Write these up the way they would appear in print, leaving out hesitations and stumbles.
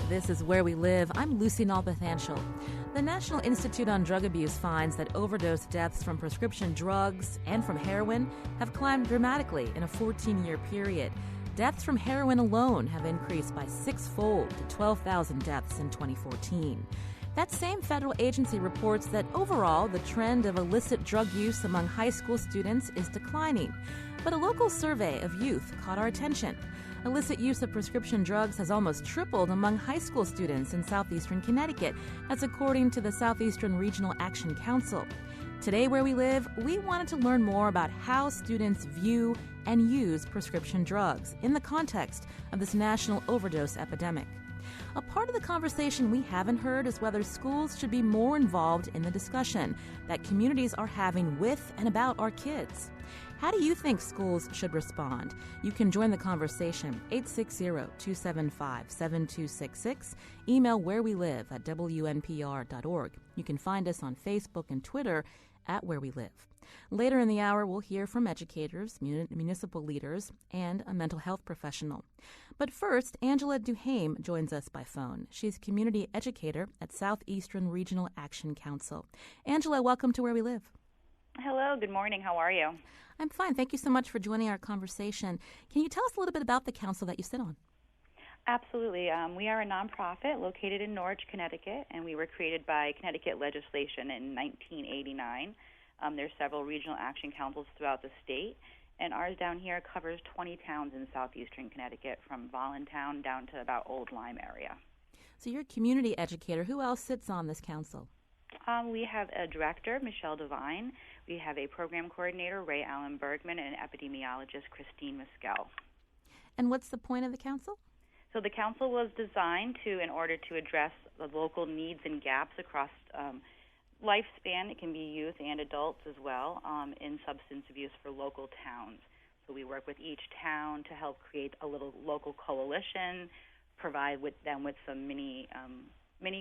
This is Where We Live. I'm Lucy Nalpathanchel. The National Institute on Drug Abuse finds that overdose deaths from prescription drugs and from heroin have climbed dramatically in a 14-year period. Deaths from heroin alone have increased by six-fold to 12,000 deaths in 2014. That same federal agency reports that overall, the trend of illicit drug use among high school students is declining. But a local survey of youth caught our attention. Illicit use of prescription drugs has almost tripled among high school students in southeastern Connecticut. That's according to the Southeastern Regional Action Council. Today, Where We Live, we wanted to learn more about how students view and use prescription drugs in the context of this national overdose epidemic. A part of the conversation we haven't heard is whether schools should be more involved in the discussion that communities are having with and about our kids. How do you think schools should respond? You can join the conversation, 860-275-7266. Email wherewelive@wnpr.org. You can find us on Facebook and Twitter at Where We Live. Later in the hour, we'll hear from educators, municipal leaders, and a mental health professional. But first, Angela Duhame joins us by phone. She's community educator at Southeastern Regional Action Council. Angela, welcome to Where We Live. Hello, good morning. How are you? I'm fine. Thank you so much for joining our conversation. Can you tell us a little bit about the council that you sit on? Absolutely. We are a nonprofit located in Norwich, Connecticut, and we were created by Connecticut legislation in 1989. There's several regional action councils throughout the state, and ours down here covers 20 towns in southeastern Connecticut, from Voluntown down to about Old Lyme area. So you're a community educator. Who else sits on this council? We have a director, Michelle Devine. We have a program coordinator, Ray Allen Bergman, and an epidemiologist, Christine Mescal. And what's the point of the council? So the council was designed in order to address the local needs and gaps across lifespan. It can be youth and adults as well in substance abuse for local towns. So we work with each town to help create a little local coalition, provide them with some mini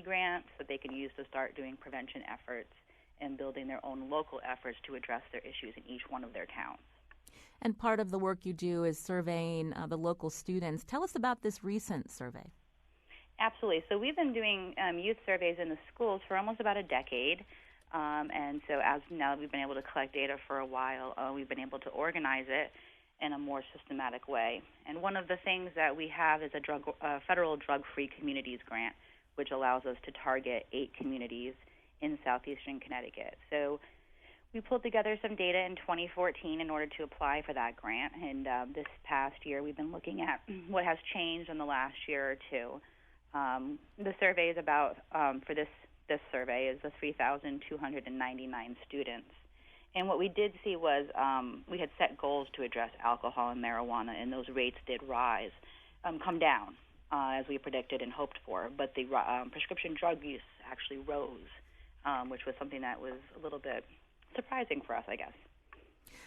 grants that they can use to start doing prevention efforts and building their own local efforts to address their issues in each one of their towns. And part of the work you do is surveying the local students. Tell us about this recent survey. Absolutely. So we've been doing youth surveys in the schools for almost about a decade. And so as now we've been able to collect data for a while, we've been able to organize it in a more systematic way. And one of the things that we have is a federal drug-free communities grant, which allows us to target 8 communities in southeastern Connecticut. So we pulled together some data in 2014 in order to apply for that grant, and this past year we've been looking at what has changed in the last year or two. The survey is about, for this survey, is the 3,299 students. And what we did see was we had set goals to address alcohol and marijuana, and those rates did come down, as we predicted and hoped for. But the prescription drug use actually rose, which was something that was a little bit surprising for us, I guess.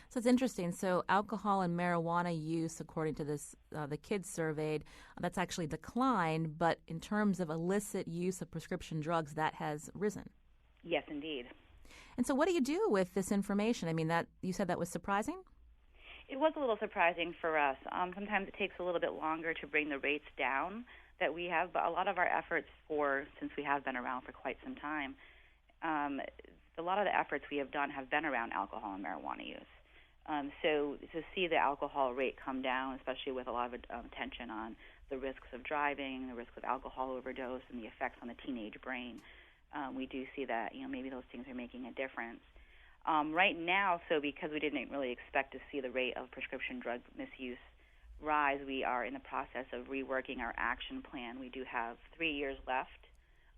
So it's interesting. So alcohol and marijuana use, according to this, the kids surveyed, that's actually declined. But in terms of illicit use of prescription drugs, that has risen. Yes, indeed. And so what do you do with this information? I mean, that you said that was surprising? It was a little surprising for us. Sometimes it takes a little bit longer to bring the rates down that we have, but a lot of our efforts since we have been around for quite some time, a lot of the efforts we have done have been around alcohol and marijuana use. So to see the alcohol rate come down, especially with a lot of attention on the risks of driving, the risk of alcohol overdose, and the effects on the teenage brain, we do see that maybe those things are making a difference. Right now, so because we didn't really expect to see the rate of prescription drug misuse rise, we are in the process of reworking our action plan. We do have 3 years left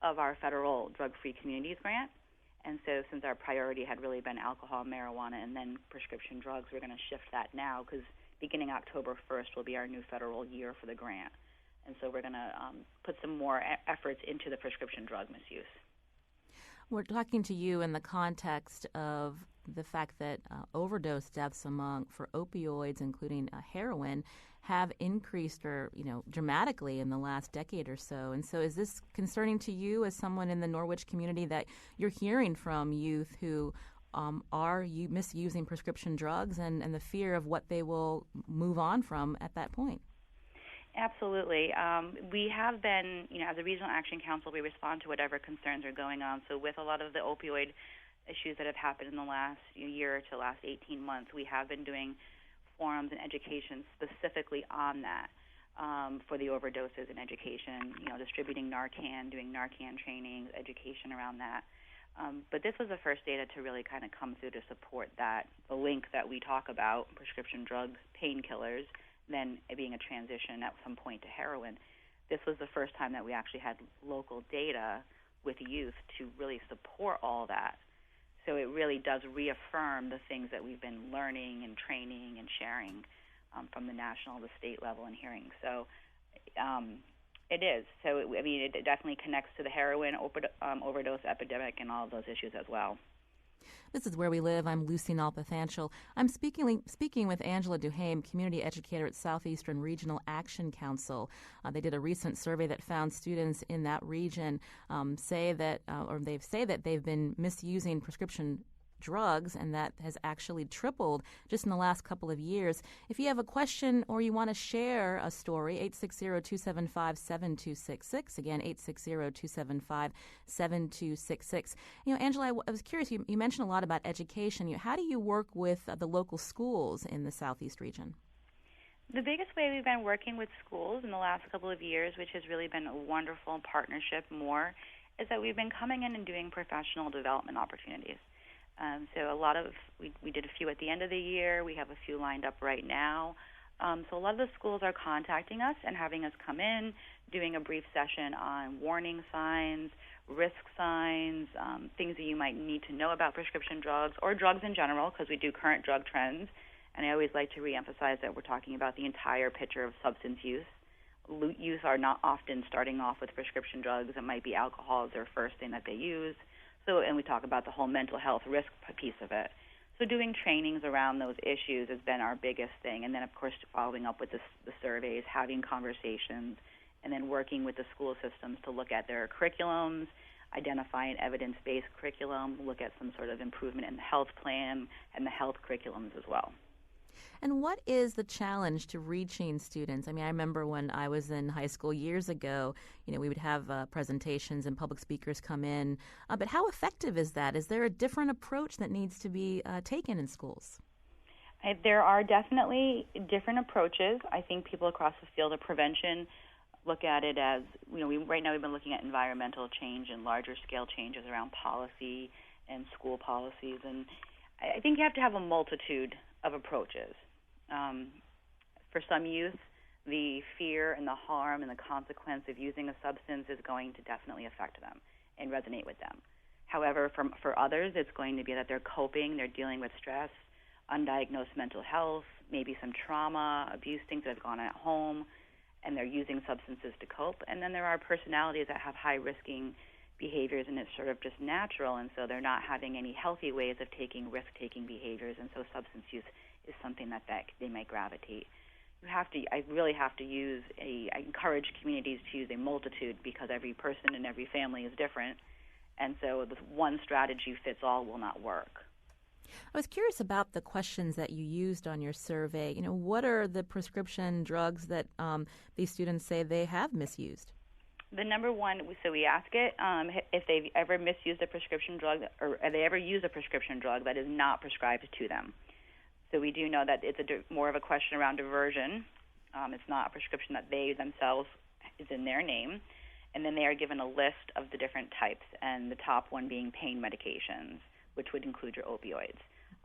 of our federal drug-free communities grant. And so since our priority had really been alcohol, marijuana, and then prescription drugs, we're going to shift that now because beginning October 1st will be our new federal year for the grant. And so we're going to put some more efforts into the prescription drug misuse. We're talking to you in the context of the fact that overdose deaths for opioids, including heroin, have increased dramatically in the last decade or so. And so is this concerning to you as someone in the Norwich community that you're hearing from youth who are misusing prescription drugs and the fear of what they will move on from at that point? Absolutely. We have been, as a Regional Action Council, we respond to whatever concerns are going on. So with a lot of the opioid issues that have happened in the last year to last 18 months, we have been doing forums and education specifically on that for the overdoses in education, distributing Narcan, doing Narcan trainings, education around that. But this was the first data to really kind of come through to support that, the link that we talk about, prescription drugs, painkillers, then being a transition at some point to heroin. This was the first time that we actually had local data with youth to really support all that. So it really does reaffirm the things that we've been learning and training and sharing from the national, the state level and hearing. So it is. So, it definitely connects to the heroin overdose epidemic and all of those issues as well. This is Where We Live. I'm Lucy Nalpathanchel. I'm speaking with Angela Duhame, community educator at Southeastern Regional Action Council. They did a recent survey that found students in that region say that they've been misusing prescription drugs, and that has actually tripled just in the last couple of years. If you have a question or you want to share a story, 860-275-7266. Again, 860-275-7266. Angela, I was curious, you mentioned a lot about education. How do you work with the local schools in the Southeast region? The biggest way we've been working with schools in the last couple of years, which has really been a wonderful partnership is that we've been coming in and doing professional development opportunities. So we did a few at the end of the year. We have a few lined up right now. So a lot of the schools are contacting us and having us come in, doing a brief session on warning signs, risk signs, things that you might need to know about prescription drugs or drugs in general, because we do current drug trends. And I always like to reemphasize that we're talking about the entire picture of substance use. Youth are not often starting off with prescription drugs. It might be alcohol as their first thing that they use. And we talk about the whole mental health risk piece of it. So doing trainings around those issues has been our biggest thing. And then, of course, following up with the surveys, having conversations, and then working with the school systems to look at their curriculums, identify an evidence-based curriculum, look at some sort of improvement in the health plan and the health curriculums as well. And what is the challenge to reaching students? I remember when I was in high school years ago, we would have presentations and public speakers come in. But how effective is that? Is there a different approach that needs to be taken in schools? There are definitely different approaches. I think people across the field of prevention look at it as, right now we've been looking at environmental change and larger scale changes around policy and school policies. And I think you have to have a multitude of approaches. For some youth, the fear and the harm and the consequence of using a substance is going to definitely affect them and resonate with them. However, for others, it's going to be that they're coping, they're dealing with stress, undiagnosed mental health, maybe some trauma, abuse, things that have gone on at home, and they're using substances to cope. And then there are personalities that have high-risking behaviors, and it's sort of just natural, and so they're not having any healthy ways of taking risk-taking behaviors, and so substance use is something that they might gravitate. I encourage communities to use a multitude, because every person and every family is different, and so the one strategy fits all will not work. I was curious about the questions that you used on your survey. What are the prescription drugs that these students say they have misused? The number one, so we ask it if they've ever misused a prescription drug or they ever use a prescription drug that is not prescribed to them. So we do know that it's more of a question around diversion. It's not a prescription that they themselves is in their name. And then they are given a list of the different types, and the top one being pain medications, which would include your opioids.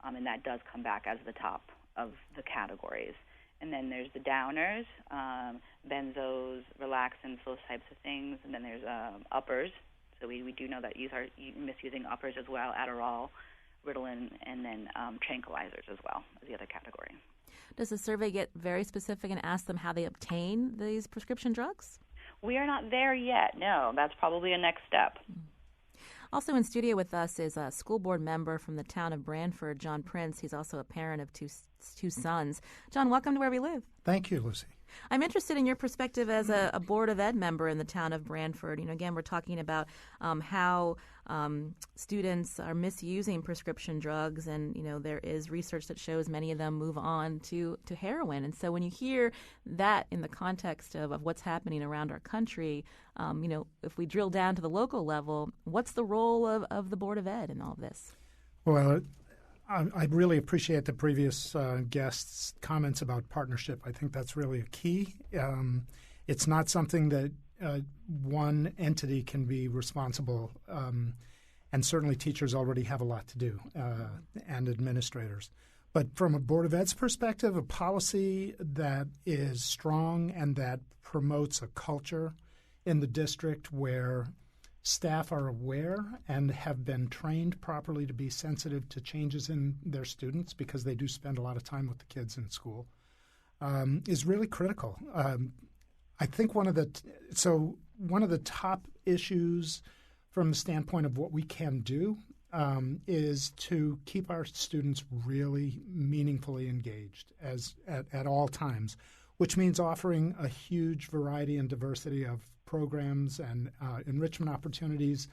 And that does come back as the top of the categories. And then there's the downers, benzos, relaxants, those types of things. And then there's uppers. So we do know that youth are misusing uppers as well, Adderall, Ritalin, and then tranquilizers as well as the other category. Does the survey get very specific and ask them how they obtain these prescription drugs? We are not there yet, no. That's probably a next step. Also in studio with us is a school board member from the town of Branford, John Prince. He's also a parent of two sons. John, welcome to Where We Live. Thank you, Lucy. I'm interested in your perspective as a Board of Ed member in the town of Branford. Again, we're talking about how students are misusing prescription drugs, and there is research that shows many of them move on to heroin. And so when you hear that in the context of what's happening around our country, if we drill down to the local level, what's the role of the Board of Ed in all of this? Well, I really appreciate the previous guests' comments about partnership. I think that's really a key. It's not something that one entity can be responsible, and certainly teachers already have a lot to do, and administrators. But from a Board of Ed's perspective, a policy that is strong and that promotes a culture in the district where staff are aware and have been trained properly to be sensitive to changes in their students, because they do spend a lot of time with the kids in school, is really critical. I think one of the top issues from the standpoint of what we can do is to keep our students really meaningfully engaged at all times, which means offering a huge variety and diversity of programs and enrichment opportunities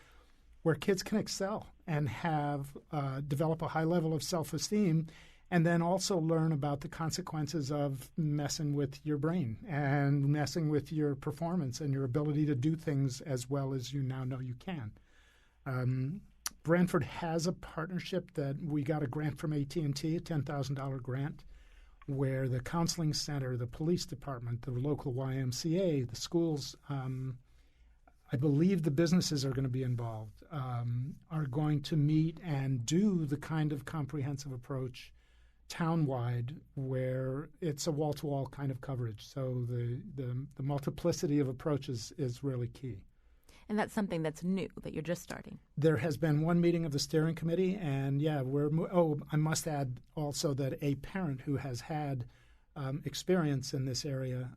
where kids can excel and develop a high level of self-esteem, and then also learn about the consequences of messing with your brain and messing with your performance and your ability to do things as well as you now know you can. Branford has a partnership that we got a grant from AT&T, a $10,000 grant, where the counseling center, the police department, the local YMCA, the schools, I believe the businesses are going to be involved, are going to meet and do the kind of comprehensive approach townwide where it's a wall-to-wall kind of coverage. So the multiplicity of approaches is really key. And that's something that's new, that you're just starting. There has been one meeting of the steering committee, and I must add also that a parent who has had experience in this area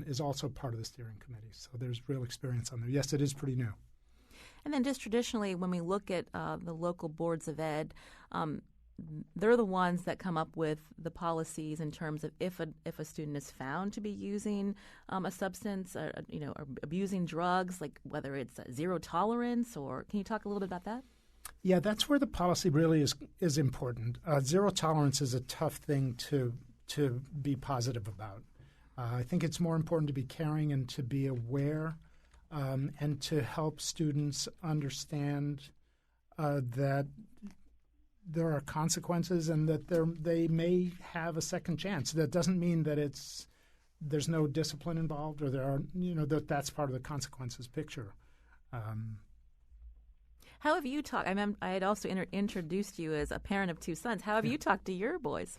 is also part of the steering committee. So there's real experience on there. Yes, it is pretty new. And then just traditionally, when we look at the local boards of ed, they're the ones that come up with the policies in terms of if a student is found to be using a substance, or abusing drugs, like whether it's zero tolerance, or can you talk a little bit about that? Yeah, that's where the policy really is important. Zero tolerance is a tough thing to be positive about. I think it's more important to be caring and to be aware, and to help students understand that there are consequences and that they may have a second chance. That doesn't mean that there's no discipline involved, or that's part of the consequences picture. How have you talked? I had also introduced you as a parent of two sons. How have you talked to your boys?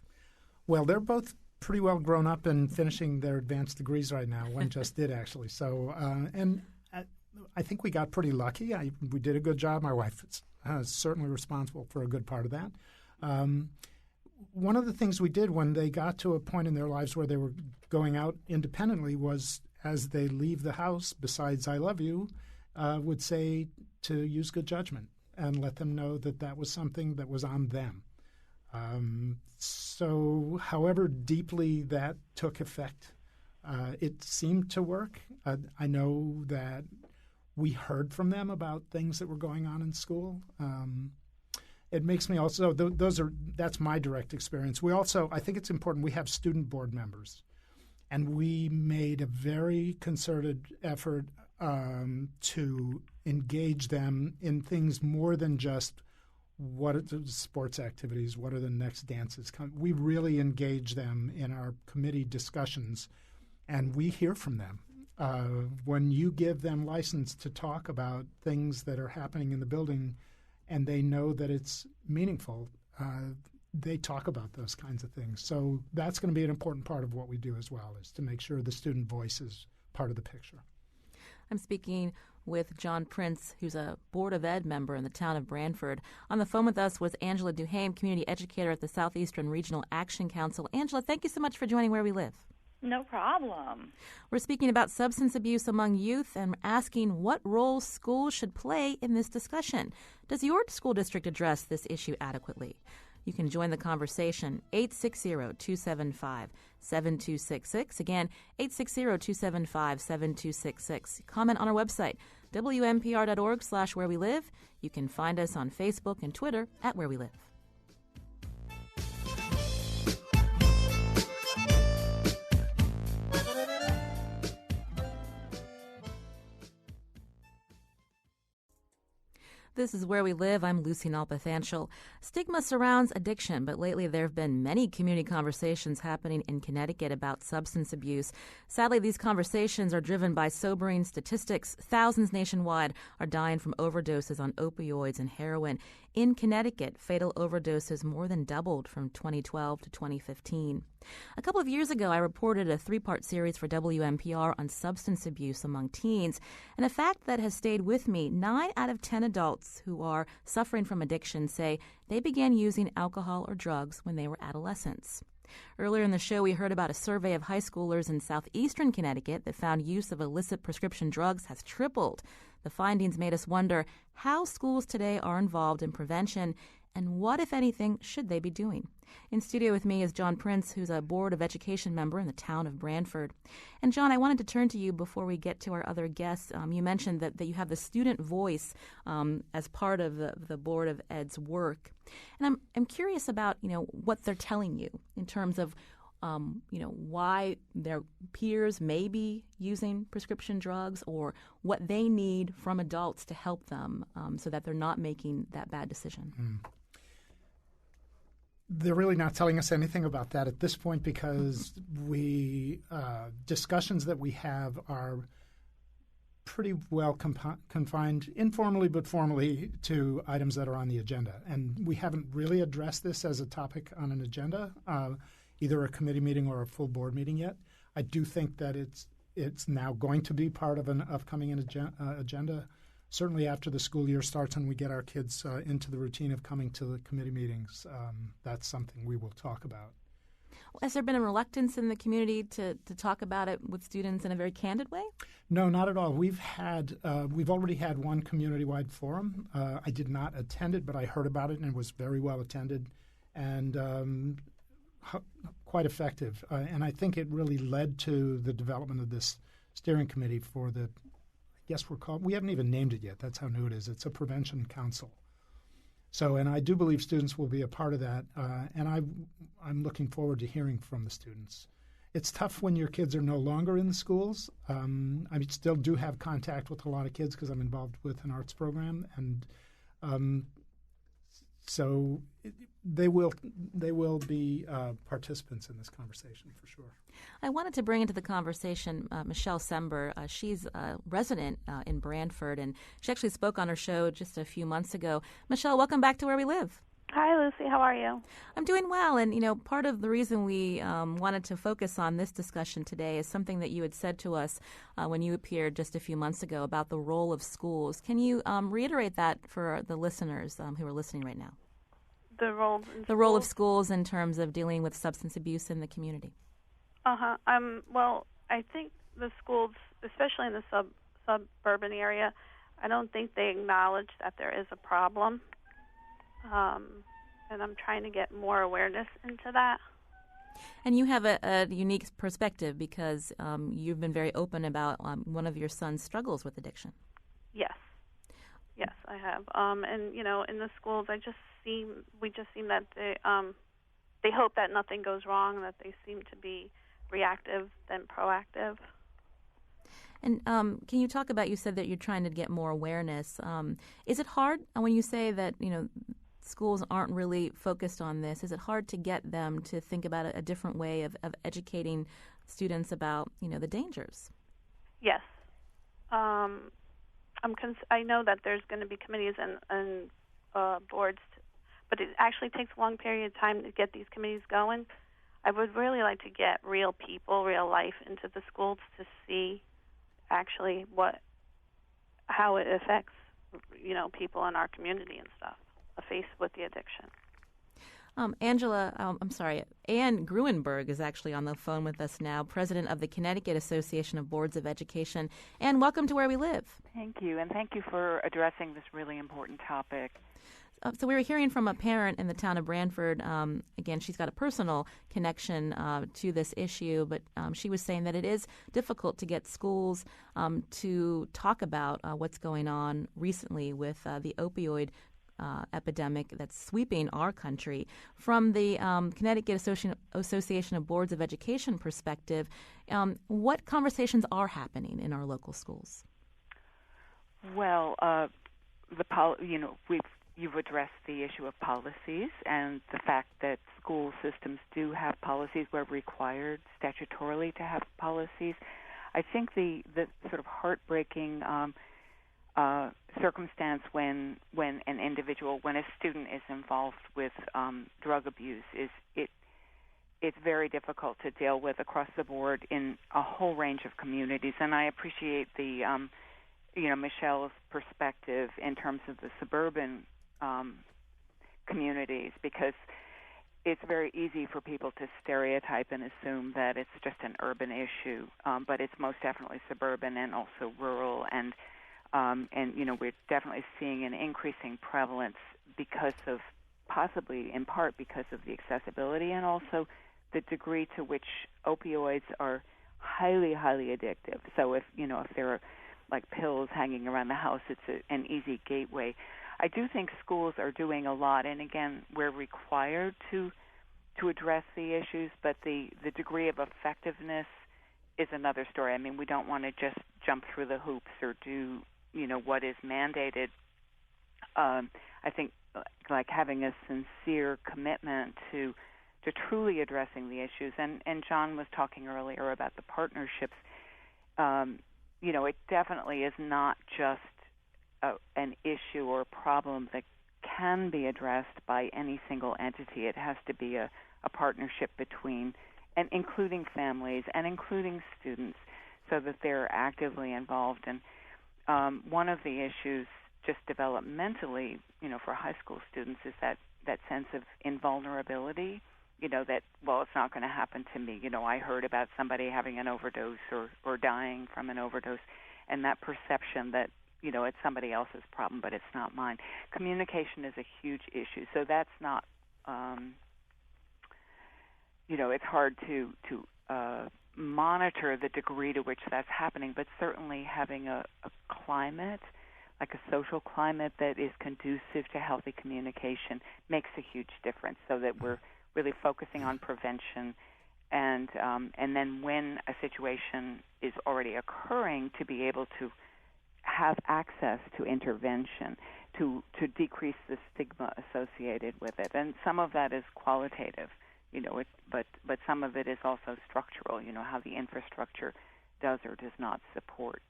Well, they're both pretty well grown up and finishing their advanced degrees right now. One just did, actually. So, and I think we got pretty lucky. We did a good job. My wife is certainly responsible for a good part of that. One of the things we did when they got to a point in their lives where they were going out independently was, as they leave the house, besides "I love you," would say to use good judgment and let them know that was something that was on them. So however deeply that took effect, it seemed to work. I know that we heard from them about things that were going on in school. It makes me also that's my direct experience. We also, I think it's important, we have student board members, and we made a very concerted effort to engage them in things more than just what are the sports activities, what are the next dances. We really engage them in our committee discussions, and we hear from them. When you give them license to talk about things that are happening in the building and they know that it's meaningful, they talk about those kinds of things. So that's going to be an important part of what we do as well, is to make sure the student voice is part of the picture. I'm speaking with John Prince, who's a Board of Ed member in the town of Branford. On the phone with us was Angela Duhame, community educator at the Southeastern Regional Action Council. Angela, thank you so much for joining Where We Live. No problem. We're speaking about substance abuse among youth and asking what role schools should play in this discussion. Does your school district address this issue adequately? You can join the conversation, 860-275-7266. Again, 860-275-7266. Comment on our website, WNPR.org/Where We Live. You can find us on Facebook and Twitter at Where We Live. This is Where We Live. I'm Lucy Nalpathanchel. Stigma surrounds addiction, but lately there have been many community conversations happening in Connecticut about substance abuse. Sadly, these conversations are driven by sobering statistics. Thousands nationwide are dying from overdoses on opioids and heroin. In Connecticut, fatal overdoses more than doubled from 2012 to 2015. A couple of years ago, I reported a 3-part series for WNPR on substance abuse among teens, and a fact that has stayed with me: 9 out of 10 adults who are suffering from addiction say they began using alcohol or drugs when they were adolescents. Earlier in the show, we heard about a survey of high schoolers in southeastern Connecticut that found use of illicit prescription drugs has tripled. The findings made us wonder how schools today are involved in prevention and what, if anything, should they be doing. In studio with me is John Prince, who's a Board of Education member in the town of Branford. And John, I wanted to turn to you before we get to our other guests. You mentioned that you have the student voice as part of the Board of Ed's work. And I'm curious about, what they're telling you in terms of why their peers may be using prescription drugs or what they need from adults to help them so that they're not making that bad decision. They're really not telling us anything about that at this point because discussions that we have are pretty well confined, informally but formally, to items that are on the agenda. And we haven't really addressed this as a topic on an agenda, either a committee meeting or a full board meeting yet. I do think that it's now going to be part of an upcoming agenda, certainly after the school year starts and we get our kids into the routine of coming to the committee meetings. That's something we will talk about. Has there been a reluctance in the community to talk about it with students in a very candid way? No, not at all. We've already had one community-wide forum. I did not attend it, but I heard about it and it was very well attended and quite effective. And I think it really led to the development of this steering committee for the, we haven't even named it yet. That's how new it is. It's a prevention council. So, and I do believe students will be a part of that, and I'm looking forward to hearing from the students. It's tough when your kids are no longer in the schools. I still do have contact with a lot of kids because I'm involved with an arts program, and so they will be participants in this conversation for sure. I wanted to bring into the conversation Michelle Sember. She's a resident in Branford, and she actually spoke on her show just a few months ago. Michelle, welcome back to Where We Live. Hi, Lucy. How are you? I'm doing well, and part of the reason we wanted to focus on this discussion today is something that you had said to us when you appeared just a few months ago about the role of schools. Can you reiterate that for the listeners who are listening right now? The role of schools in terms of dealing with substance abuse in the community. Well, I think the schools, especially in the suburban area, I don't think they acknowledge that there is a problem. And I'm trying to get more awareness into that. And you have a unique perspective because you've been very open about one of your son's struggles with addiction. Yes, I have. And in the schools, we just seem that they hope that nothing goes wrong, that they seem to be reactive than proactive. And can you talk about, you said that you're trying to get more awareness. Is it hard when you say that, schools aren't really focused on this? Is it hard to get them to think about a different way of educating students about, the dangers? Yes. I know that there's going to be committees and boards, but it actually takes a long period of time to get these committees going. I would really like to get real people, real life into the schools to see actually how it affects, people in our community and stuff, faced with the addiction. Ann Gruenberg is actually on the phone with us now, president of the Connecticut Association of Boards of Education. Ann, welcome to Where We Live. Thank you, and thank you for addressing this really important topic. So we were hearing from a parent in the town of Branford. Again, she's got a personal connection to this issue, but she was saying that it is difficult to get schools to talk about what's going on recently with the opioid epidemic that's sweeping our country. From the Connecticut Association of Boards of Education perspective, what conversations are happening in our local schools? Well, you've addressed the issue of policies and the fact that school systems do have policies. We're required statutorily to have policies. I think the sort of heartbreaking circumstance when a student is involved with drug abuse it's very difficult to deal with across the board in a whole range of communities. And I appreciate the Michelle's perspective in terms of the suburban communities, because it's very easy for people to stereotype and assume that it's just an urban issue, but it's most definitely suburban and also rural, and we're definitely seeing an increasing prevalence because of, possibly in part because of the accessibility and also the degree to which opioids are highly, highly addictive. So if there are like pills hanging around the house, it's an easy gateway. I do think schools are doing a lot, and again, we're required to address the issues, but the degree of effectiveness is another story. I mean, we don't want to just jump through the hoops or do what is mandated. I think like having a sincere commitment to truly addressing the issues, and John was talking earlier about the partnerships. It definitely is not just an issue or a problem that can be addressed by any single entity. It has to be a partnership between, and including families and including students, so that they're actively involved. And one of the issues just developmentally, for high school students is that sense of invulnerability, that, well, it's not going to happen to me. I heard about somebody having an overdose or dying from an overdose, and that perception that, it's somebody else's problem, but it's not mine. Communication is a huge issue. So that's not, it's hard to monitor the degree to which that's happening, but certainly having a climate, like a social climate that is conducive to healthy communication makes a huge difference, so that we're really focusing on prevention, and then when a situation is already occurring, to be able to have access to intervention to decrease the stigma associated with it. And some of that is qualitative, but some of it is also structural, how the infrastructure does or does not support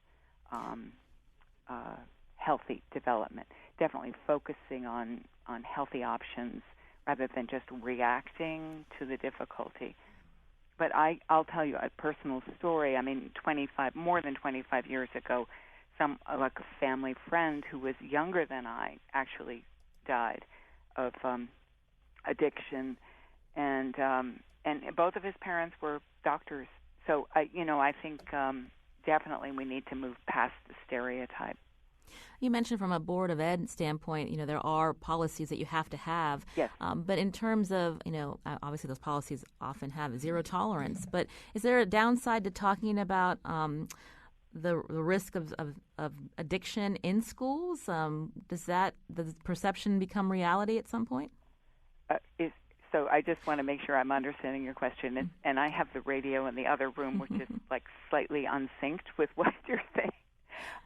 healthy development. Definitely focusing on healthy options rather than just reacting to the difficulty. But I'll tell you a personal story. I mean, more than 25 years ago, a family friend who was younger than I actually died of addiction, and both of his parents were doctors. So I think definitely we need to move past the stereotype. You mentioned from a Board of Ed standpoint, there are policies that you have to have. Yes. But in terms of, obviously those policies often have zero tolerance. But is there a downside to talking about the risk of addiction in schools? Does the perception become reality at some point? So I just want to make sure I'm understanding your question. And I have the radio in the other room, which is like slightly unsynced with what you're saying.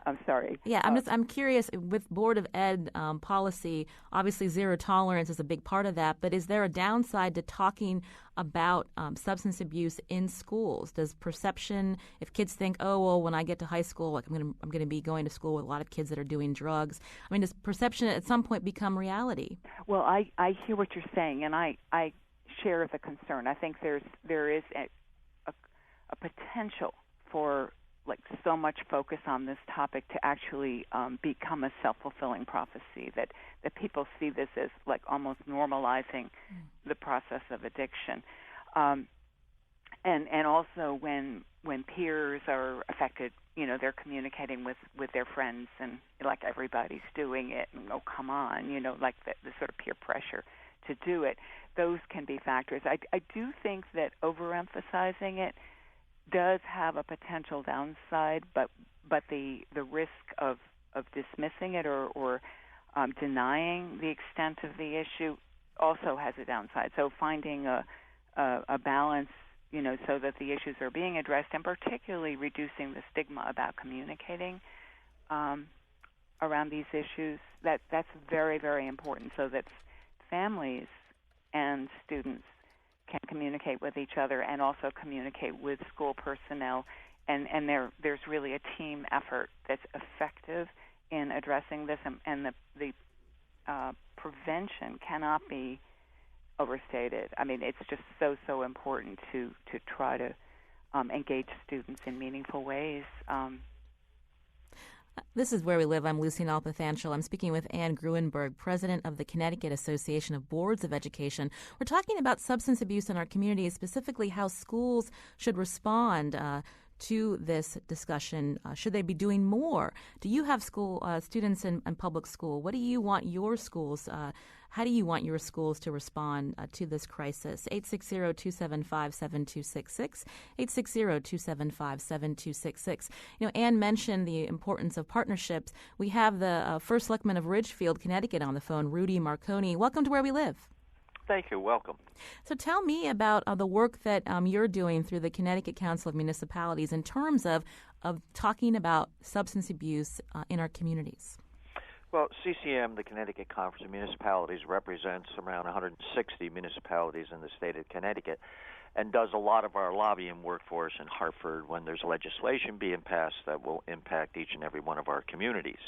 I'm sorry. Yeah, I'm curious, with Board of Ed policy, obviously zero tolerance is a big part of that, but is there a downside to talking about substance abuse in schools? Does perception, if kids think, oh, well, when I get to high school, like I'm going to be going to school with a lot of kids that are doing drugs, does perception at some point become reality? Well, I hear what you're saying, and I share the concern. I think there is a potential for so much focus on this topic to actually become a self-fulfilling prophecy, that people see this as almost normalizing the process of addiction. And also when peers are affected, they're communicating with their friends, and like everybody's doing it, and oh, come on, like the sort of peer pressure to do it. Those can be factors. I do think that overemphasizing it does have a potential downside, but the risk of dismissing it or denying the extent of the issue also has a downside. So finding a balance, so that the issues are being addressed, and particularly reducing the stigma about communicating around these issues, that's very, very important, so that families and students can communicate with each other and also communicate with school personnel, and there's really a team effort that's effective in addressing this, and the prevention cannot be overstated. I mean, it's just so important to try to engage students in meaningful ways. This is Where We Live. I'm Lucy Nalpathanchel. I'm speaking with Anne Gruenberg, president of the Connecticut Association of Boards of Education. We're talking about substance abuse in our community, specifically how schools should respond to this discussion. Should they be doing more? Do you have school students in public school? What do you want your schools? How do you want your schools to respond to this crisis? 860-275-7266, 860-275-7266. Anne mentioned the importance of partnerships. We have the First Selectman of Ridgefield, Connecticut on the phone, Rudy Marconi. Welcome to Where We Live. Thank you. Welcome. So tell me about the work that you're doing through the Connecticut Council of Municipalities in terms of talking about substance abuse in our communities. Well, CCM, the Connecticut Conference of Municipalities, represents around 160 municipalities in the state of Connecticut and does a lot of our lobbying work for us in Hartford when there's legislation being passed that will impact each and every one of our communities.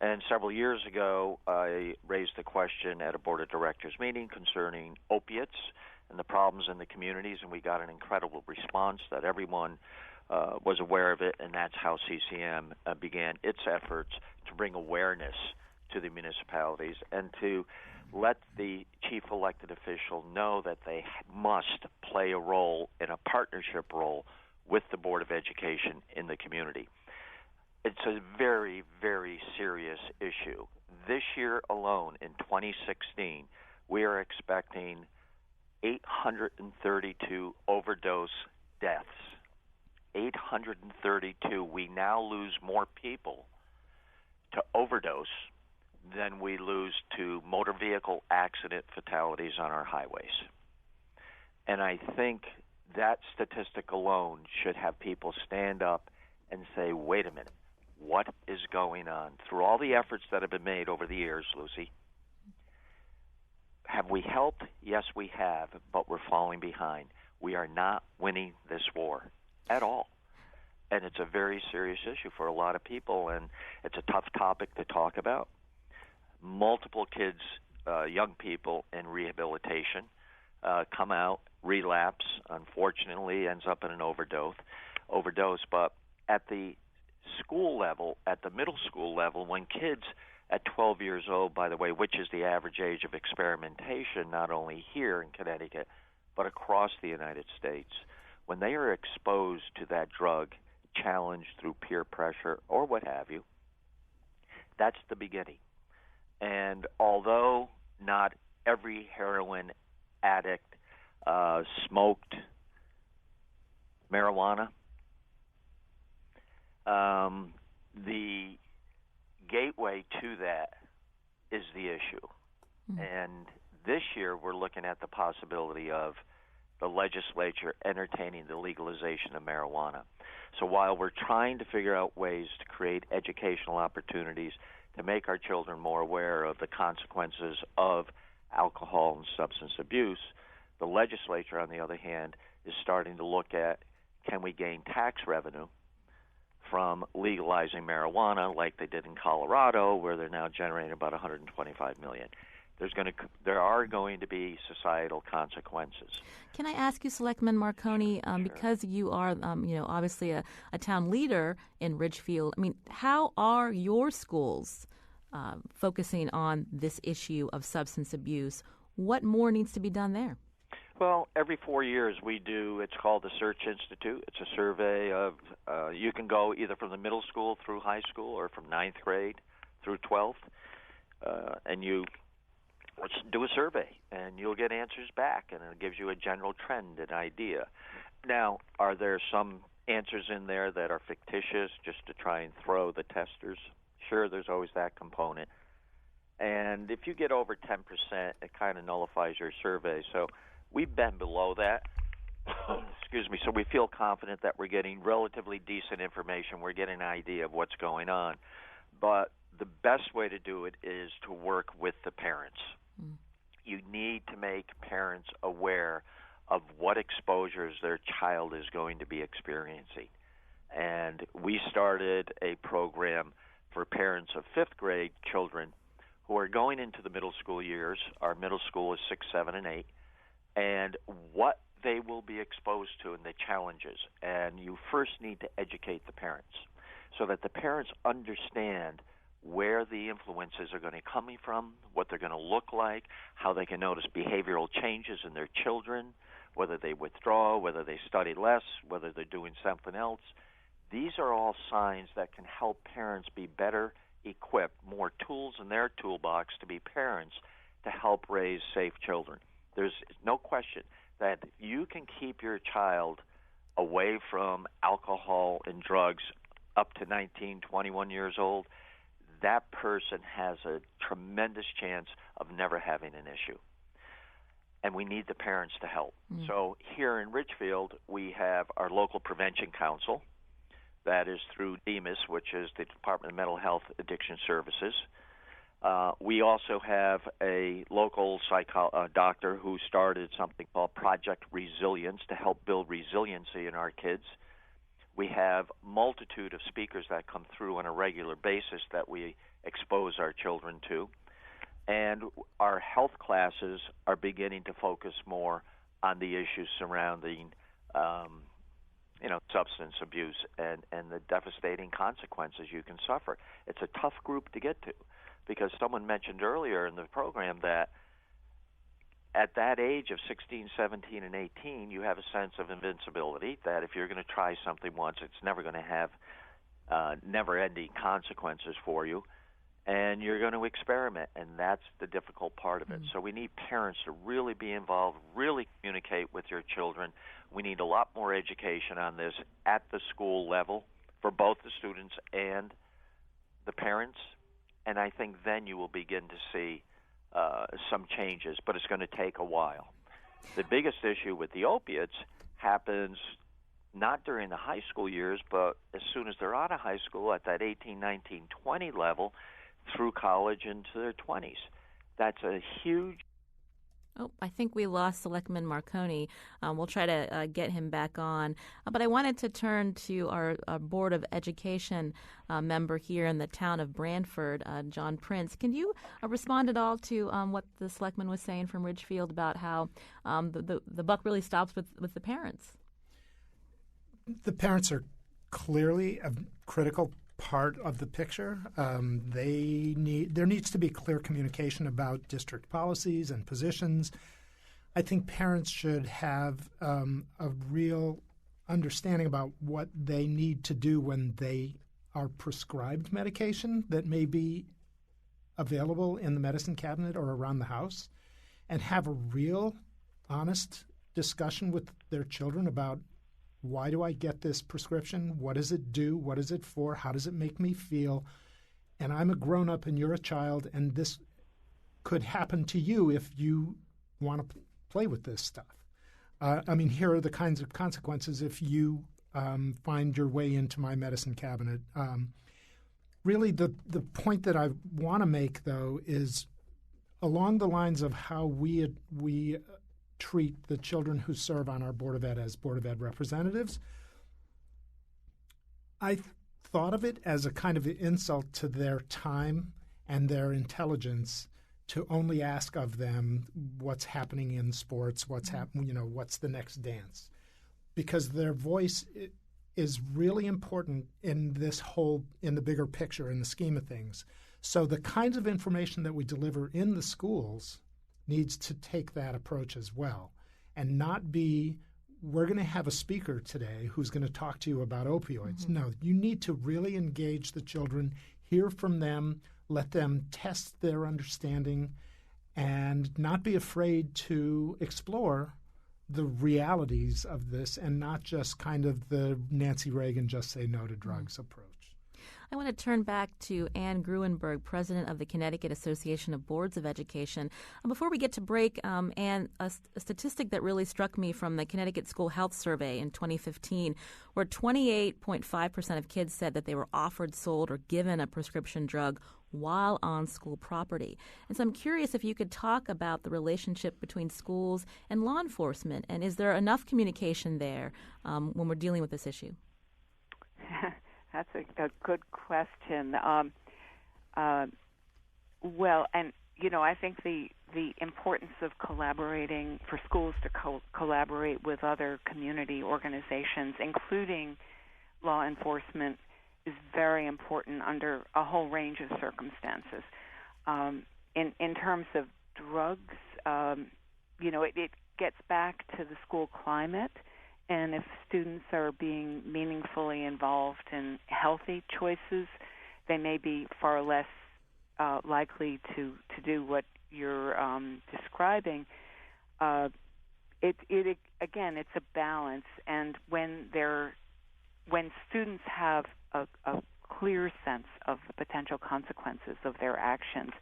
And several years ago, I raised the question at a board of directors meeting concerning opiates and the problems in the communities, and we got an incredible response that everyone was aware of it, and that's how CCM began its efforts to bring awareness to the municipalities and to let the chief elected official know that they must play a role in a partnership role with the Board of Education in the community. It's a very, very serious issue. This year alone, in 2016, we are expecting 832 overdose deaths. 832. We now lose more people to overdose than we lose to motor vehicle accident fatalities on our highways. And I think that statistic alone should have people stand up and say, wait a minute, what is going on? Through all the efforts that have been made over the years, Lucy, have we helped? Yes, we have, but we're falling behind. We are not winning this war at all. And it's a very serious issue for a lot of people, and it's a tough topic to talk about. Multiple kids, young people in rehabilitation, come out, relapse, unfortunately, ends up in an overdose. But at the school level, at the middle school level, when kids at 12 years old, by the way, which is the average age of experimentation, not only here in Connecticut, but across the United States, when they are exposed to that drug, challenged through peer pressure or what have you, that's the beginning. And although not every heroin addict smoked marijuana, the gateway to that is the issue. Mm-hmm. And this year we're looking at the possibility of the legislature entertaining the legalization of marijuana. So while we're trying to figure out ways to create educational opportunities to make our children more aware of the consequences of alcohol and substance abuse, the legislature, on the other hand, is starting to look at, can we gain tax revenue from legalizing marijuana like they did in Colorado, where they're now generating about $125 million. There are going to be societal consequences. Can I ask you, Selectman Marconi, Sure. because you are, obviously a town leader in Ridgefield, how are your schools focusing on this issue of substance abuse? What more needs to be done there? Well, every 4 years we do, it's called the Search Institute. It's a survey of, you can go either from the middle school through high school or from 9th grade through 12th, and you do a survey, and you'll get answers back, and it gives you a general trend, an idea. Now, are there some answers in there that are fictitious just to try and throw the testers? Sure, there's always that component. And if you get over 10%, it kind of nullifies your survey. So we've been below that. Excuse me. So we feel confident that we're getting relatively decent information. We're getting an idea of what's going on. But the best way to do it is to work with the parents. You need to make parents aware of what exposures their child is going to be experiencing. And we started a program for parents of 5th grade children who are going into the middle school years. Our middle school is 6, 7, and 8. And what they will be exposed to and the challenges. And you first need to educate the parents so that the parents understand where the influences are going to be coming from, what they're going to look like, how they can notice behavioral changes in their children, whether they withdraw, whether they study less, whether they're doing something else. These are all signs that can help parents be better equipped, more tools in their toolbox to be parents to help raise safe children. There's no question that you can keep your child away from alcohol and drugs up to 19, 21 years old. That person has a tremendous chance of never having an issue. And we need the parents to help. So here in Ridgefield, we have our local prevention council. That is through DEMIS, which is the Department of Mental Health Addiction Services. We also have a local doctor who started something called Project Resilience to help build resiliency in our kids. We have a multitude of speakers that come through on a regular basis that we expose our children to. And our health classes are beginning to focus more on the issues surrounding substance abuse and the devastating consequences you can suffer. It's a tough group to get to because someone mentioned earlier in the program that at that age of 16, 17, and 18, you have a sense of invincibility, that if you're going to try something once, it's never going to have never-ending consequences for you, and you're going to experiment, and that's the difficult part of it. So we need parents to really be involved, really communicate with your children. We need a lot more education on this at the school level for both the students and the parents, and I think then you will begin to see some changes, but it's going to take a while. The biggest issue with the opiates happens not during the high school years, but as soon as they're out of high school at that 18, 19, 20 level through college into their 20s. That's a huge... Oh, I think we lost Selectman Marconi. We'll try to get him back on. But I wanted to turn to our Board of Education member here in the town of Brantford, John Prince. Can you respond at all to what the Selectman was saying from Ridgefield about how the buck really stops with the parents? The parents are clearly a critical part of the picture. There needs to be clear communication about district policies and positions. I think parents should have a real understanding about what they need to do when they are prescribed medication that may be available in the medicine cabinet or around the house, and have a real, honest discussion with their children about, why do I get this prescription? What does it do? What is it for? How does it make me feel? And I'm a grown-up and you're a child, and this could happen to you if you want to play with this stuff. Here are the kinds of consequences if you find your way into my medicine cabinet. Really, the point that I want to make, though, is along the lines of how we treat the children who serve on our Board of Ed as Board of Ed representatives. I thought of it as a kind of insult to their time and their intelligence to only ask of them what's happening in sports, what's the next dance, because their voice is really important in the bigger picture, in the scheme of things. So the kinds of information that we deliver in the schools needs to take that approach as well. and not be, we're going to have a speaker today who's going to talk to you about opioids. Mm-hmm. No, you need to really engage the children, hear from them, let them test their understanding, and not be afraid to explore the realities of this and not just kind of the Nancy Reagan just say no to drugs approach. I want to turn back to Ann Gruenberg, president of the Connecticut Association of Boards of Education. Before we get to break, Ann, a statistic that really struck me from the Connecticut School Health Survey in 2015, where 28.5% of kids said that they were offered, sold, or given a prescription drug while on school property. And so I'm curious if you could talk about the relationship between schools and law enforcement, and is there enough communication there when we're dealing with this issue? That's a good question. Well, and I think the importance of collaborating for schools to collaborate with other community organizations, including law enforcement, is very important under a whole range of circumstances. In terms of drugs, it gets back to the school climate. And if students are being meaningfully involved in healthy choices, they may be far less likely to do what you're describing. Again, it's a balance, and when students have a clear sense of the potential consequences of their actions,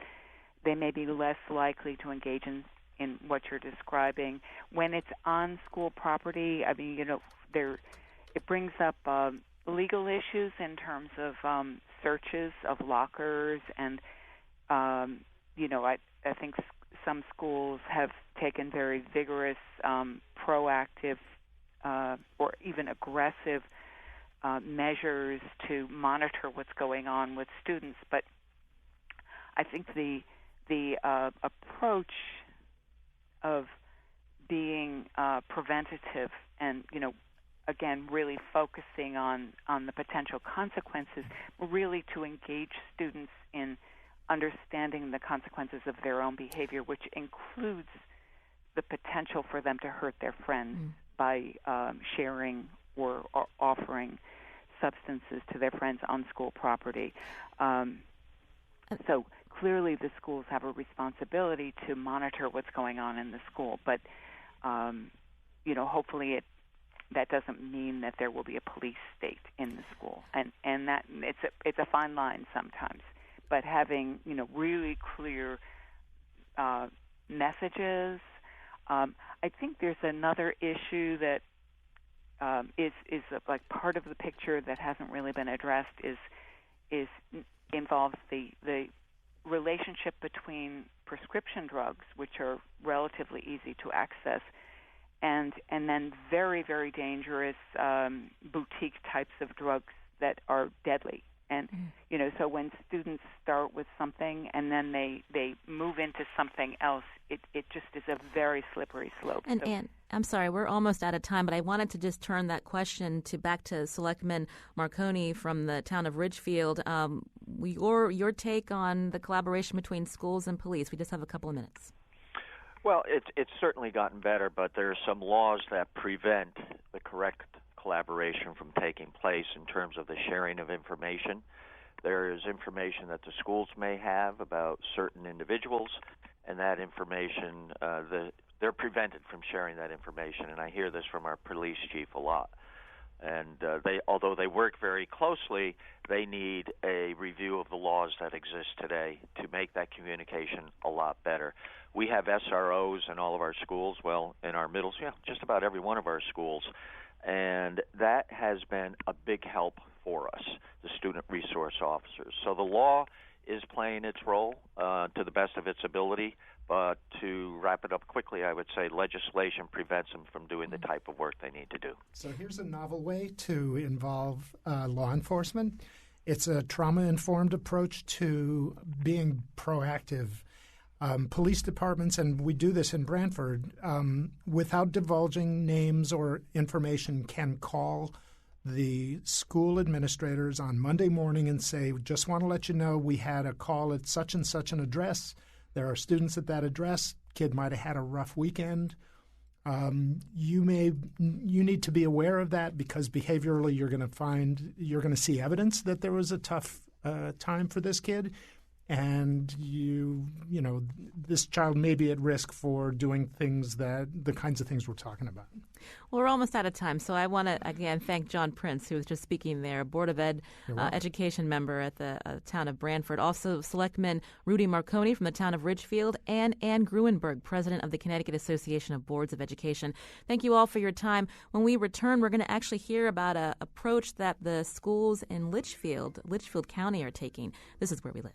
they may be less likely to engage in what you're describing. When it's on school property, I mean, it brings up legal issues in terms of searches of lockers, and I think some schools have taken very vigorous, proactive, or even aggressive measures to monitor what's going on with students. But I think the approach of being preventative and, again, really focusing on the potential consequences, really to engage students in understanding the consequences of their own behavior, which includes the potential for them to hurt their friends by sharing or offering substances to their friends on school property. So clearly the schools have a responsibility to monitor what's going on in the school, but hopefully that doesn't mean that there will be a police state in the school, and that it's a fine line sometimes. But having really clear messages. I think there's another issue that is like part of the picture that hasn't really been addressed is involves the relationship between prescription drugs, which are relatively easy to access, and then very, very dangerous boutique types of drugs that are deadly. And so when students start with something and then they move into something else, it just is a very slippery slope. And I'm sorry, we're almost out of time, but I wanted to just turn that question back to Selectman Marconi from the town of Ridgefield. Your take on the collaboration between schools and police. We just have a couple of minutes. Well, it's certainly gotten better, but there are some laws that prevent the correct collaboration from taking place in terms of the sharing of information. There is information that the schools may have about certain individuals, and that information, they're prevented from sharing that information, and I hear this from our police chief a lot. And although they work very closely, they need a review of the laws that exist today to make that communication a lot better. We have SROs in all of our schools, in our middle, just about every one of our schools, and that has been a big help for us, the student resource officers. So the law is playing its role to the best of its ability, but to wrap it up quickly, I would say legislation prevents them from doing the type of work they need to do. So here's a novel way to involve law enforcement. It's a trauma-informed approach to being proactive. Police departments, and we do this in Brantford, without divulging names or information, can call the school administrators on Monday morning and say, just want to let you know we had a call at such and such an address. There are students at that address. Kid might have had a rough weekend. You need to be aware of that because behaviorally you're going to see evidence that there was a tough time for this kid, and this child may be at risk for doing the kinds of things we're talking about. Well, we're almost out of time, so I want to, again, thank John Prince, who was just speaking there, Board of Education member at the town of Branford. Also, Selectman Rudy Marconi from the town of Ridgefield, and Ann Gruenberg, president of the Connecticut Association of Boards of Education. Thank you all for your time. When we return, we're going to actually hear about an approach that the schools in Litchfield County are taking. This is Where We Live.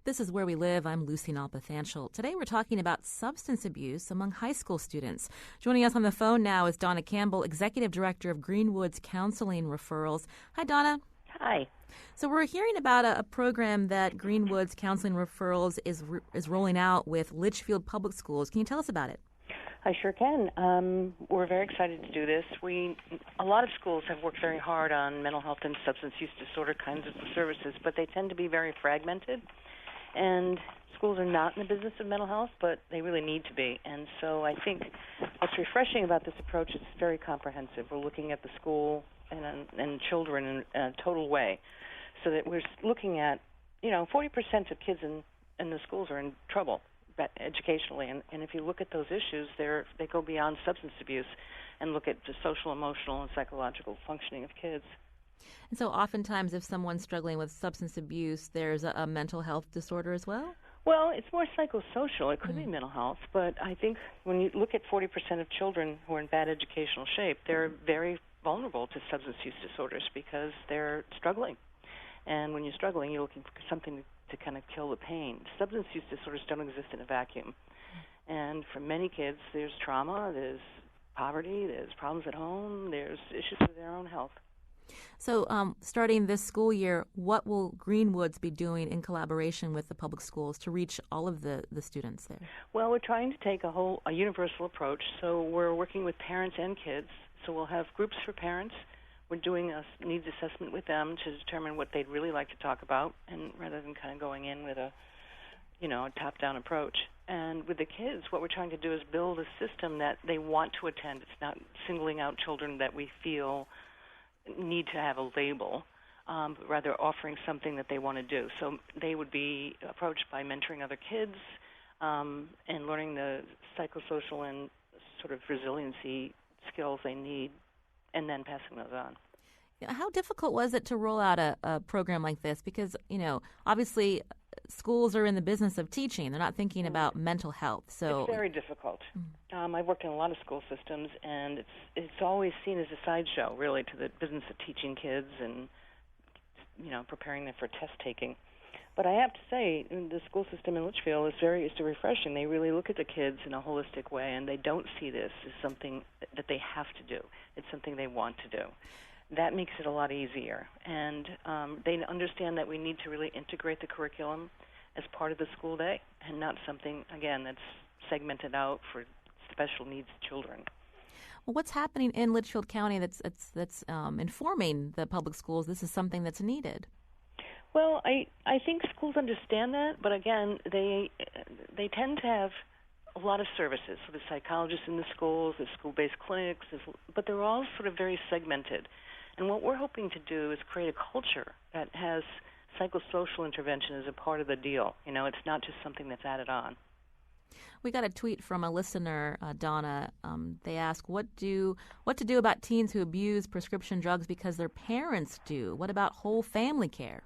This is Where We Live. I'm Lucy Nalpathanchel. Today we're talking about substance abuse among high school students. Joining us on the phone now is Donna Campbell, Executive Director of Greenwoods Counseling Referrals. Hi, Donna. Hi. So we're hearing about a program that Greenwoods Counseling Referrals is rolling out with Litchfield Public Schools. Can you tell us about it? I sure can. We're very excited to do this. A lot of schools have worked very hard on mental health and substance use disorder kinds of services, but they tend to be very fragmented. And schools are not in the business of mental health, but they really need to be. And so I think what's refreshing about this approach is it's very comprehensive. We're looking at the school and children in a total way, so that we're looking at, 40% of kids in the schools are in trouble educationally. And if you look at those issues, they go beyond substance abuse and look at the social, emotional, and psychological functioning of kids. And so oftentimes if someone's struggling with substance abuse, there's a mental health disorder as well? Well, it's more psychosocial. It could be mental health, but I think when you look at 40% of children who are in bad educational shape, they're very vulnerable to substance use disorders because they're struggling. And when you're struggling, you're looking for something to kind of kill the pain. Substance use disorders don't exist in a vacuum. And for many kids, there's trauma, there's poverty, there's problems at home, there's issues with their own health. So starting this school year, what will Greenwoods be doing in collaboration with the public schools to reach all of the students there? Well, we're trying to take a universal approach. So we're working with parents and kids. So we'll have groups for parents. We're doing a needs assessment with them to determine what they'd really like to talk about, and rather than kind of going in with a top-down approach. And with the kids, what we're trying to do is build a system that they want to attend. It's not singling out children that we feel need to have a label, but rather offering something that they want to do. So they would be approached by mentoring other kids and learning the psychosocial and sort of resiliency skills they need, and then passing those on. How difficult was it to roll out a program like this? Because, obviously schools are in the business of teaching. They're not thinking about mental health. So it's very difficult. I've worked in a lot of school systems, and it's always seen as a sideshow, really, to the business of teaching kids and, preparing them for test taking. But I have to say, the school system in Litchfield is refreshing. They really look at the kids in a holistic way, and they don't see this as something that they have to do. It's something they want to do. That makes it a lot easier. And they understand that we need to really integrate the curriculum as part of the school day and not something, again, that's segmented out for special needs children. Well, what's happening in Litchfield County that's informing the public schools this is something that's needed? Well, I think schools understand that, but again, they tend to have a lot of services. So the psychologists in the schools, the school-based clinics, but they're all sort of very segmented. And what we're hoping to do is create a culture that has psychosocial intervention as a part of the deal. It's not just something that's added on. We got a tweet from a listener, Donna. They ask, what to do about teens who abuse prescription drugs because their parents do? What about whole family care?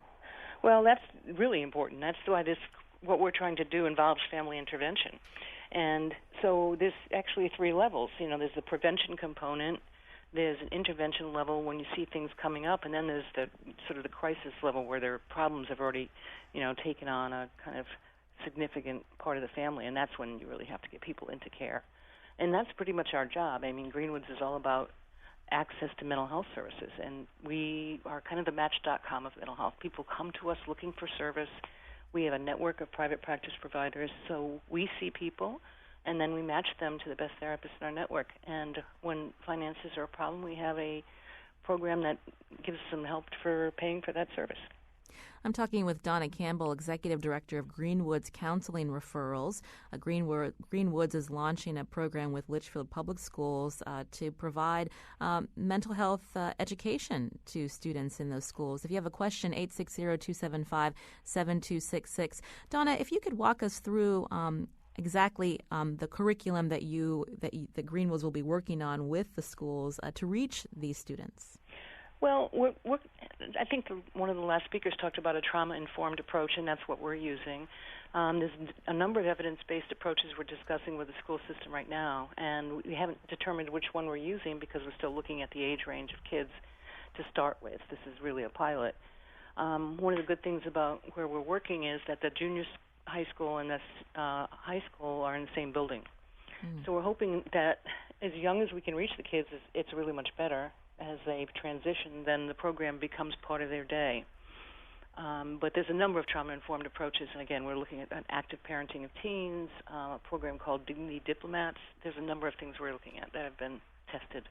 Well, that's really important. That's why what we're trying to do involves family intervention. And so there's actually 3 levels. There's the prevention component, there's an intervention level when you see things coming up, and then there's the sort of the crisis level where their problems have already, taken on a kind of significant part of the family, and that's when you really have to get people into care. And that's pretty much our job. I mean, Greenwoods is all about access to mental health services, and we are kind of the Match.com of mental health. People come to us looking for service. We have a network of private practice providers, so we see people, and then we match them to the best therapists in our network. And when finances are a problem, we have a program that gives some help for paying for that service. I'm talking with Donna Campbell, Executive Director of Greenwoods Counseling Referrals. Greenwoods is launching a program with Litchfield Public Schools to provide mental health education to students in those schools. If you have a question, 860-275-7266. Donna, if you could walk us through exactly the curriculum that Greenwoods will be working on with the schools to reach these students. Well, I think one of the last speakers talked about a trauma-informed approach, and that's what we're using. There's a number of evidence-based approaches we're discussing with the school system right now, and we haven't determined which one we're using because we're still looking at the age range of kids to start with. This is really a pilot. One of the good things about where we're working is that the junior high school and the high school are in the same building. So we're hoping that as young as we can reach the kids, it's really much better. As they transition, then the program becomes part of their day. But there's a number of trauma-informed approaches, and again, we're looking at active parenting of teens, a program called Dignity Diplomats. There's a number of things we're looking at that have been tested.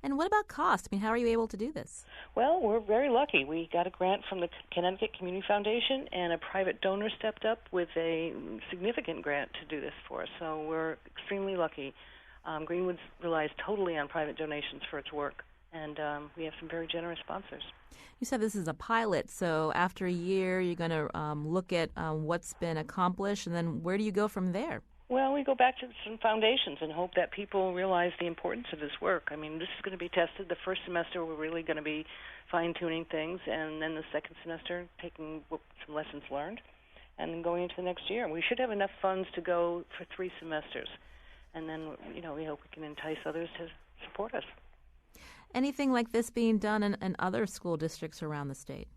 And what about cost? I mean, how are you able to do this? Well, we're very lucky. We got a grant from the Connecticut Community Foundation, and a private donor stepped up with a significant grant to do this for us. So we're extremely lucky. Greenwoods relies totally on private donations for its work, and we have some very generous sponsors. You said this is a pilot, so after a year you're going to look at what's been accomplished, and then where do you go from there? Well, we go back to some foundations and hope that people realize the importance of this work. I mean, this is going to be tested. The first semester we're really going to be fine-tuning things, and then the second semester taking some lessons learned, and then going into the next year. We should have enough funds to go for 3 semesters. And then, we hope we can entice others to support us. Anything like this being done in other school districts around the state?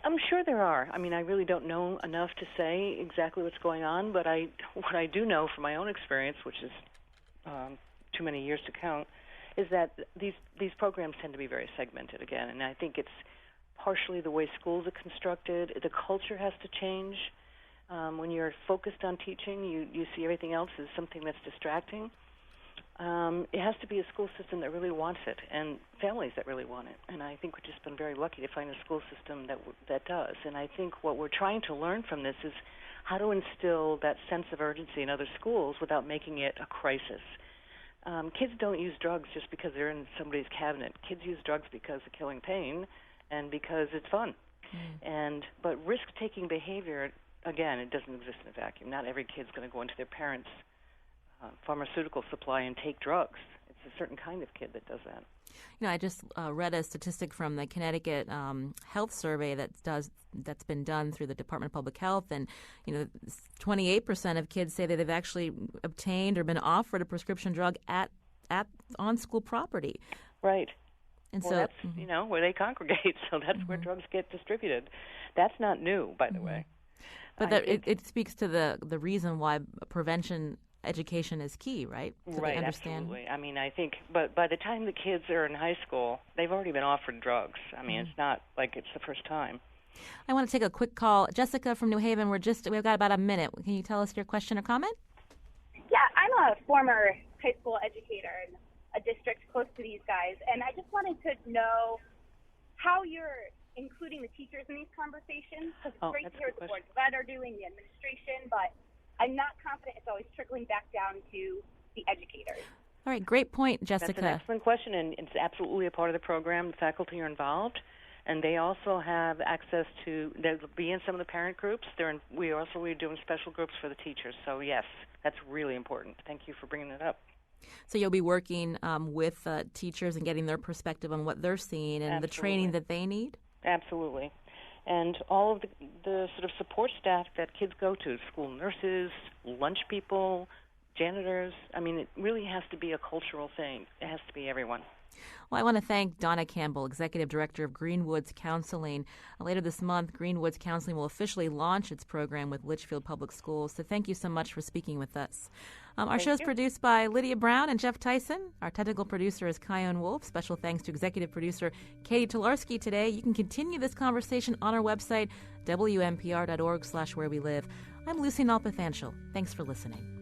I'm sure there are. I mean, I really don't know enough to say exactly what's going on, but what I do know from my own experience, which is too many years to count, is that these programs tend to be very segmented again. And I think it's partially the way schools are constructed. The culture has to change. When you're focused on teaching, you see everything else as something that's distracting. It has to be a school system that really wants it, and families that really want it. And I think we've just been very lucky to find a school system that does. And I think what we're trying to learn from this is how to instill that sense of urgency in other schools without making it a crisis. Kids don't use drugs just because they're in somebody's cabinet. Kids use drugs because of killing pain and because it's fun. But risk-taking behavior, again, it doesn't exist in a vacuum. Not every kid's going to go into their parents' pharmaceutical supply and take drugs. It's a certain kind of kid that does that. I just read a statistic from the Connecticut Health Survey that's been done through the Department of Public Health, and 28% of kids say that they've actually obtained or been offered a prescription drug on school property. Right. And so that's where they congregate. So that's where drugs get distributed. That's not new, by the way. But it speaks to the reason why prevention education is key, right? So right, they understand. Absolutely. I mean, I think, but by the time the kids are in high school, they've already been offered drugs. I mean, it's not like it's the first time. I want to take a quick call. Jessica from New Haven, we've got about a minute. Can you tell us your question or comment? Yeah, I'm a former high school educator in a district close to these guys, and I just wanted to know how you're including the teachers in these conversations, because it's great to hear what the boards of ed are doing, the administration, but I'm not confident it's always trickling back down to the educators. All right, great point, Jessica. That's an excellent question, and it's absolutely a part of the program. The faculty are involved, and they also have access to, they'll be in some of the parent groups. We're doing special groups for the teachers. So, yes, that's really important. Thank you for bringing it up. So you'll be working with teachers and getting their perspective on what they're seeing and the training that they need? Absolutely. And all of the sort of support staff that kids go to, school nurses, lunch people, janitors. I mean, it really has to be a cultural thing. It has to be everyone. Well, I want to thank Donna Campbell, Executive Director of Greenwoods Counseling. Later this month, Greenwoods Counseling will officially launch its program with Litchfield Public Schools. So thank you so much for speaking with us. Our show is produced by Lydia Brown and Jeff Tyson. Our technical producer is Kyone Wolf. Special thanks to executive producer Katie Tolarski today. You can continue this conversation on our website, WNPR.org/wherewelive. I'm Lucy Nalpathanchel. Thanks for listening.